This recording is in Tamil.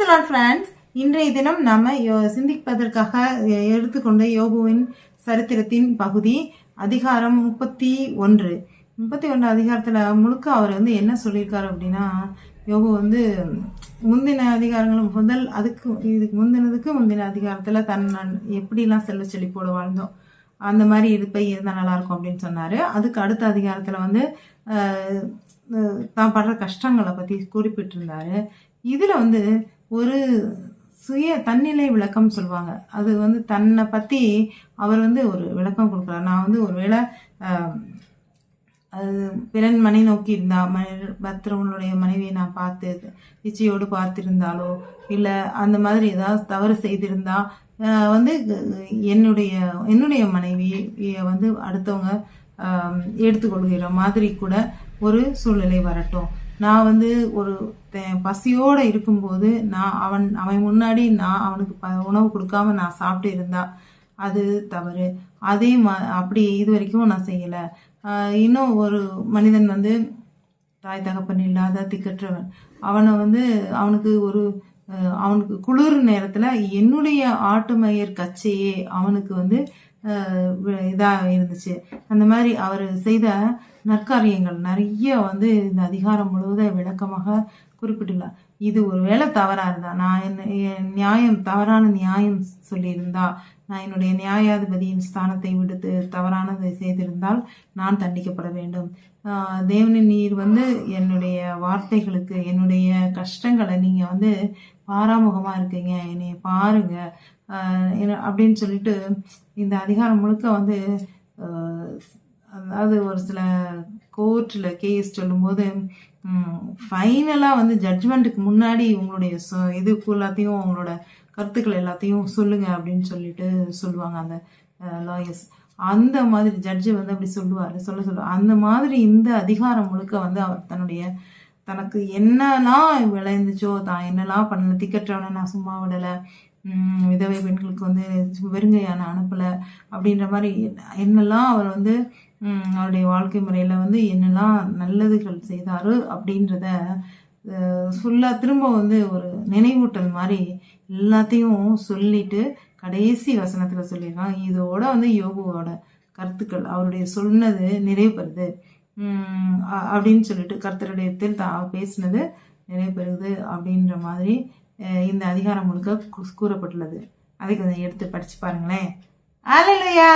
Price Lord friends. இன்றைய தினம் நாம சிந்திப்பதற்காக எடுத்துக்கொண்ட யோபுவின் சரித்திரத்தின் பகுதி அதிகாரம் 31 அதிகாரத்துல முழுக்க அவர் என்ன சொல்லியிருக்காரு அப்படின்னா, யோபு முந்தின அதிகாரங்களும் இதுக்கு முந்தின அதிகாரத்துல எப்படிலாம் செல்வ செழிப்போடு வாழ்ந்தோம், அந்த மாதிரி இருப்பை இருந்தால் நல்லா இருக்கும் அப்படின்னு சொன்னாரு. அதுக்கு அடுத்த அதிகாரத்துல தான் படுற கஷ்டங்களை பத்தி குறிப்பிட்டிருந்தாரு. இதுல ஒரு தன்னிலை விளக்கம் சொல்லுவாங்க. அது தன்னை பத்தி அவர் ஒரு விளக்கம் கொடுக்குறார். நான் ஒருவேளை அது பிறன் மனை நோக்கி இருந்தா, பத்திரவனுடைய மனைவியை நான் பார்த்து இச்சையோடு பார்த்திருந்தாலோ இல்ல அந்த மாதிரி ஏதாவது தவறு செய்திருந்தா என்னுடைய மனைவியை அடுத்தவங்க எடுத்துக்கொள்கிற மாதிரி கூட ஒரு சூழ்நிலை வரட்டும். நான் ஒரு பசியோட இருக்கும்போது அவன் முன்னாடி நான் அவனுக்கு உணவு கொடுக்காம நான் சாப்பிட்டு இருந்தா அது தவறு. அதே அப்படி இது வரைக்கும் நான் செய்யல. இன்னும் ஒரு மனிதன் தாய் தகப்பன் இல்லாத திக்கற்றவன், அவனை அவனுக்கு அவனுக்கு குளிர் நேரத்துல என்னுடைய ஆட்டுமயர் கச்சையே அவனுக்கு இதா இருந்துச்சு. அந்த மாதிரி அவர் செய்த நற்காரியங்கள் நிறைய இந்த அதிகாரம் முழுவதும் விளக்கமாக குறிப்பிட்டுள்ளார். இது ஒரு வேளை தவறா இருந்தா, நான் தவறான நியாயம் சொல்லியிருந்தா, நான் என்னுடைய நியாயாதிபதியின் ஸ்தானத்தை விடுத்து தவறானதை செய்திருந்தால் நான் தண்டிக்கப்பட வேண்டும். தேவனின் நீர் என்னுடைய வார்த்தைகளுக்கு என்னுடைய கஷ்டங்களை நீங்க பாராமுகமா இருக்கீங்க, என்னைய பாருங்க அப்படின்னு சொல்லிட்டு இந்த அதிகாரம் முழுக்க அதாவது ஒரு சில கோர்ட்ல கேஸ் சொல்லும்போது ஃபைனலா ஜட்ஜ்மெண்ட்டுக்கு முன்னாடி உங்களுடைய எல்லாத்தையும் உங்களோட கருத்துக்கள் எல்லாத்தையும் சொல்லுங்க அப்படின்னு சொல்லிட்டு சொல்லுவாங்க அந்த லாயர்ஸ். அந்த மாதிரி ஜட்ஜு அப்படி சொல்லுவாரு. அந்த மாதிரி இந்த அதிகாரம் முழுக்க அவர் தனக்கு என்னெல்லாம் விளைந்துச்சோ, தான் என்னெல்லாம் பண்ணல, திக்கற்றவனை நான் சும்மா விடலை, விதவை பெண்களுக்கு வெறுங்கையான அனுப்பல அப்படின்ற மாதிரி என்னெல்லாம் அவர் அவருடைய வாழ்க்கை முறையில என்னெல்லாம் நல்லதுகள் செய்தாரு அப்படின்றத ஃபுல்லா திரும்ப ஒரு நினைவூட்டல் மாதிரி எல்லாத்தையும் சொல்லிட்டு கடைசி வசனத்துல சொல்லியிருக்காங்க. இதோட யோபுவோட கருத்துக்கள் அவருடைய சொன்னது நிறைவு பெறுது அப்படின்னு சொல்லிட்டு கர்த்தருடைய பேசினது நிறைவு பெறுது அப்படின்ற மாதிரி இந்த அதிகாரம் முழுக்க கூறப்பட்டுள்ளது. அதை கொஞ்சம் எடுத்து படிச்சு பாருங்களேன். அல்லேலூயா.